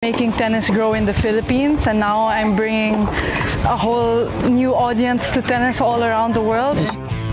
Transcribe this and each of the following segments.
making tennis grow in the Philippines, and now I'm bringing a whole new audience to tennis all around the world.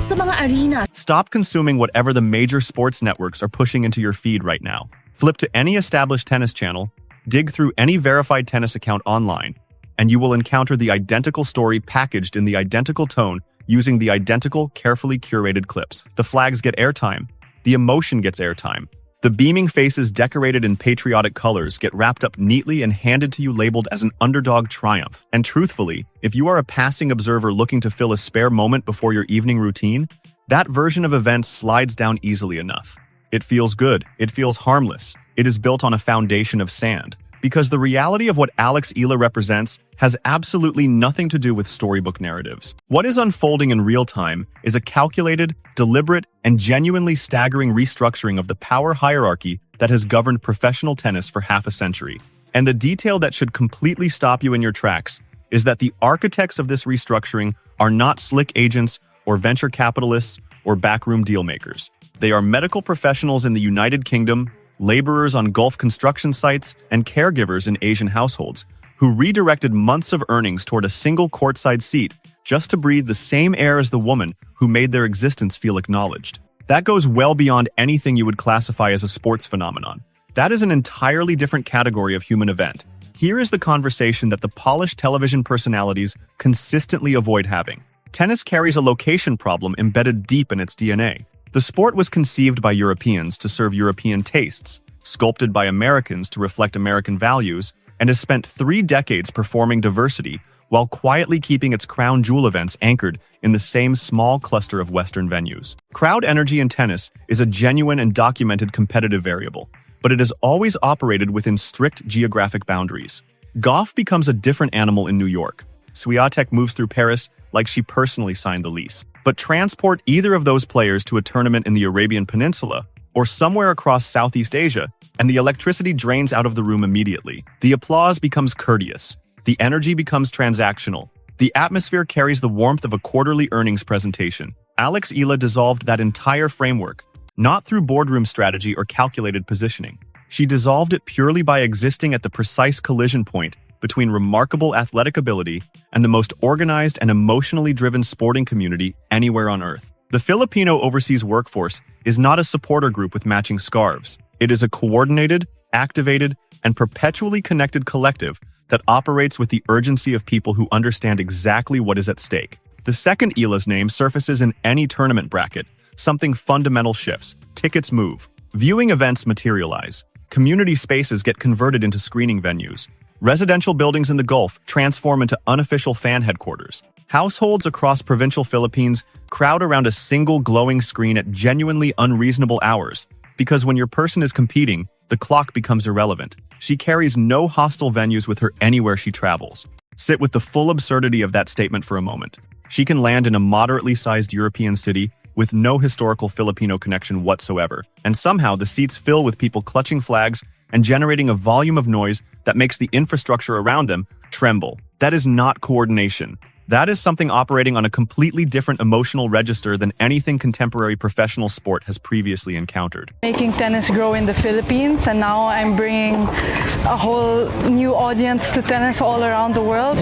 Sa mga arena. Stop consuming whatever the major sports networks are pushing into your feed right now. Flip to any established tennis channel, dig through any verified tennis account online, and you will encounter the identical story packaged in the identical tone using the identical, carefully curated clips. The flags get airtime. The emotion gets airtime. The beaming faces decorated in patriotic colors get wrapped up neatly and handed to you labeled as an underdog triumph. And truthfully, if you are a passing observer looking to fill a spare moment before your evening routine, that version of events slides down easily enough. It feels good. It feels harmless. It is built on a foundation of sand. Because the reality of what Alex Eala represents has absolutely nothing to do with storybook narratives. What is unfolding in real time is a calculated, deliberate, and genuinely staggering restructuring of the power hierarchy that has governed professional tennis for half a century. And the detail that should completely stop you in your tracks is that the architects of this restructuring are not slick agents or venture capitalists or backroom dealmakers. They are medical professionals in the United Kingdom, laborers on Gulf construction sites, and caregivers in Asian households who redirected months of earnings toward a single courtside seat just to breathe the same air as the woman who made their existence feel acknowledged. That goes well beyond anything you would classify as a sports phenomenon. That is an entirely different category of human event. Here is the conversation that the polished television personalities consistently avoid having. Tennis carries a location problem embedded deep in its DNA. The sport was conceived by Europeans to serve European tastes, sculpted by Americans to reflect American values, and has spent 3 decades performing diversity while quietly keeping its crown jewel events anchored in the same small cluster of Western venues. Crowd energy in tennis is a genuine and documented competitive variable, but it has always operated within strict geographic boundaries. Golf becomes a different animal in New York. Swiatek moves through Paris like she personally signed the lease. But transport either of those players to a tournament in the Arabian Peninsula or somewhere across Southeast Asia, and the electricity drains out of the room immediately. The applause becomes courteous. The energy becomes transactional. The atmosphere carries the warmth of a quarterly earnings presentation. Alex Eala dissolved that entire framework, not through boardroom strategy or calculated positioning. She dissolved it purely by existing at the precise collision point between remarkable athletic ability and the most organized and emotionally driven sporting community anywhere on Earth. The Filipino overseas workforce is not a supporter group with matching scarves. It is a coordinated, activated, and perpetually connected collective that operates with the urgency of people who understand exactly what is at stake. The second Eala's name surfaces in any tournament bracket. Something fundamental shifts. Tickets move. Viewing events materialize. Community spaces get converted into screening venues. Residential buildings in the Gulf transform into unofficial fan headquarters. Households across provincial Philippines crowd around a single glowing screen at genuinely unreasonable hours, because when your person is competing, the clock becomes irrelevant. She carries no hostile venues with her anywhere she travels. Sit with the full absurdity of that statement for a moment. She can land in a moderately sized European city with no historical Filipino connection whatsoever, and somehow the seats fill with people clutching flags and generating a volume of noise that makes the infrastructure around them tremble. That is not coordination. That is something operating on a completely different emotional register than anything contemporary professional sport has previously encountered. Making tennis grow in the Philippines, and now I'm bringing a whole new audience to tennis all around the world.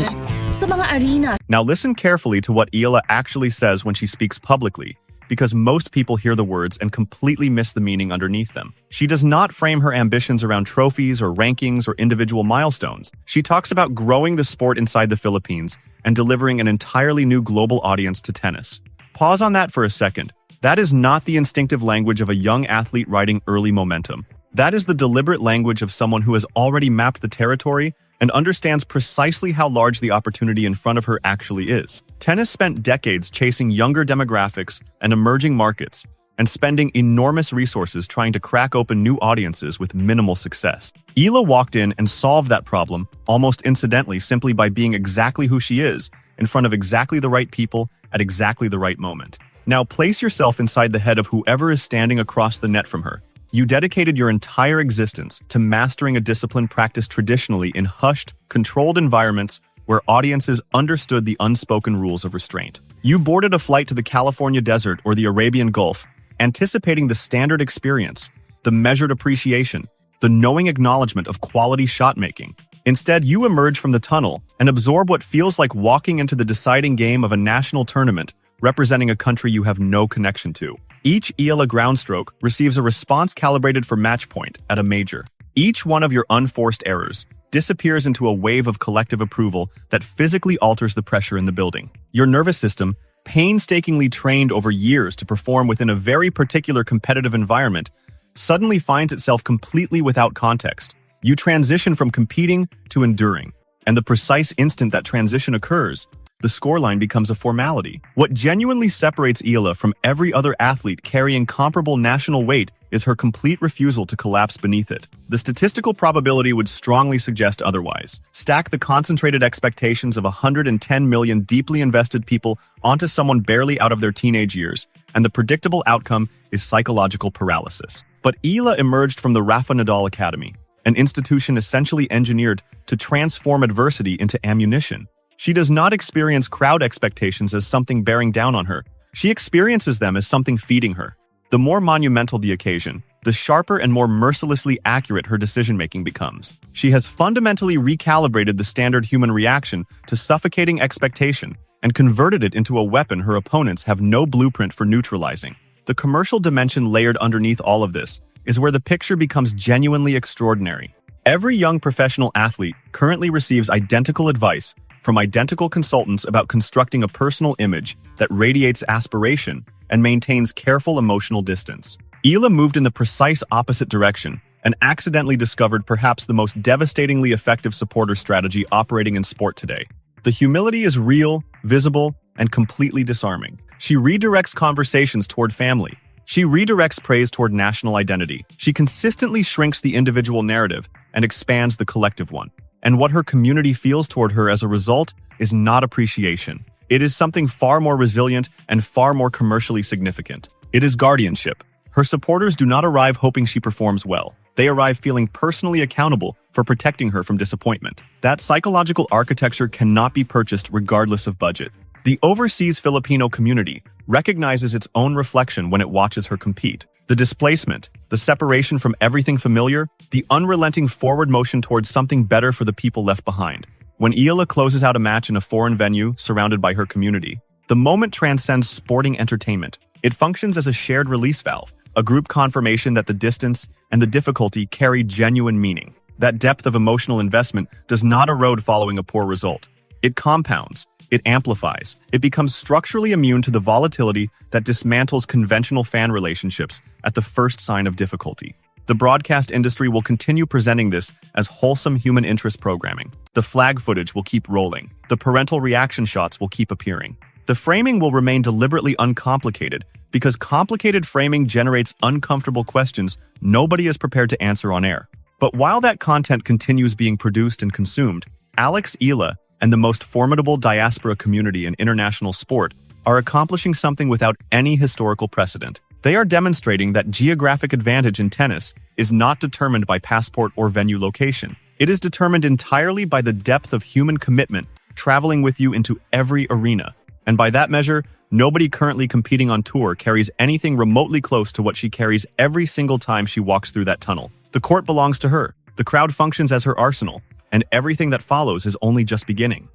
Sa mga arena. Now listen carefully to what Eala actually says when she speaks publicly, because most people hear the words and completely miss the meaning underneath them. She does not frame her ambitions around trophies or rankings or individual milestones. She talks about growing the sport inside the Philippines and delivering an entirely new global audience to tennis. Pause on that for a second. That is not the instinctive language of a young athlete riding early momentum. That is the deliberate language of someone who has already mapped the territory and understands precisely how large the opportunity in front of her actually is. Tennis spent decades chasing younger demographics and emerging markets, and spending enormous resources trying to crack open new audiences with minimal success. Eala walked in and solved that problem almost incidentally simply by being exactly who she is, in front of exactly the right people at exactly the right moment. Now place yourself inside the head of whoever is standing across the net from her. You dedicated your entire existence to mastering a discipline practiced traditionally in hushed, controlled environments where audiences understood the unspoken rules of restraint. You boarded a flight to the California desert or the Arabian Gulf, anticipating the standard experience, the measured appreciation, the knowing acknowledgement of quality shot making. Instead, you emerge from the tunnel and absorb what feels like walking into the deciding game of a national tournament representing a country you have no connection to. Each Eala groundstroke receives a response calibrated for match point at a major. Each one of your unforced errors disappears into a wave of collective approval that physically alters the pressure in the building. Your nervous system, painstakingly trained over years to perform within a very particular competitive environment, suddenly finds itself completely without context. You transition from competing to enduring, and the precise instant that transition occurs, the scoreline becomes a formality. What genuinely separates Eala from every other athlete carrying comparable national weight is her complete refusal to collapse beneath it. The statistical probability would strongly suggest otherwise. Stack the concentrated expectations of 110 million deeply invested people onto someone barely out of their teenage years, and the predictable outcome is psychological paralysis. But Eala emerged from the Rafael Nadal Academy, an institution essentially engineered to transform adversity into ammunition. She does not experience crowd expectations as something bearing down on her. She experiences them as something feeding her. The more monumental the occasion, the sharper and more mercilessly accurate her decision-making becomes. She has fundamentally recalibrated the standard human reaction to suffocating expectation and converted it into a weapon her opponents have no blueprint for neutralizing. The commercial dimension layered underneath all of this is where the picture becomes genuinely extraordinary. Every young professional athlete currently receives identical advice from identical consultants about constructing a personal image that radiates aspiration and maintains careful emotional distance. Eala moved in the precise opposite direction and accidentally discovered perhaps the most devastatingly effective supporter strategy operating in sport today. The humility is real, visible, and completely disarming. She redirects conversations toward family. She redirects praise toward national identity. She consistently shrinks the individual narrative and expands the collective one. And what her community feels toward her as a result is not appreciation. It is something far more resilient and far more commercially significant. It is guardianship. Her supporters do not arrive hoping she performs well. They arrive feeling personally accountable for protecting her from disappointment. That psychological architecture cannot be purchased regardless of budget. The overseas Filipino community recognizes its own reflection when it watches her compete. The displacement, the separation from everything familiar, the unrelenting forward motion towards something better for the people left behind. When Eala closes out a match in a foreign venue surrounded by her community, the moment transcends sporting entertainment. It functions as a shared release valve, a group confirmation that the distance and the difficulty carry genuine meaning. That depth of emotional investment does not erode following a poor result. It compounds. It amplifies. It becomes structurally immune to the volatility that dismantles conventional fan relationships at the first sign of difficulty. The broadcast industry will continue presenting this as wholesome human interest programming. The flag footage will keep rolling. The parental reaction shots will keep appearing. The framing will remain deliberately uncomplicated because complicated framing generates uncomfortable questions nobody is prepared to answer on air. But while that content continues being produced and consumed, Alex Eala and the most formidable diaspora community in international sport are accomplishing something without any historical precedent. They are demonstrating that geographic advantage in tennis is not determined by passport or venue location. It is determined entirely by the depth of human commitment traveling with you into every arena. And by that measure, nobody currently competing on tour carries anything remotely close to what she carries every single time she walks through that tunnel. The court belongs to her. The crowd functions as her arsenal. And everything that follows is only just beginning.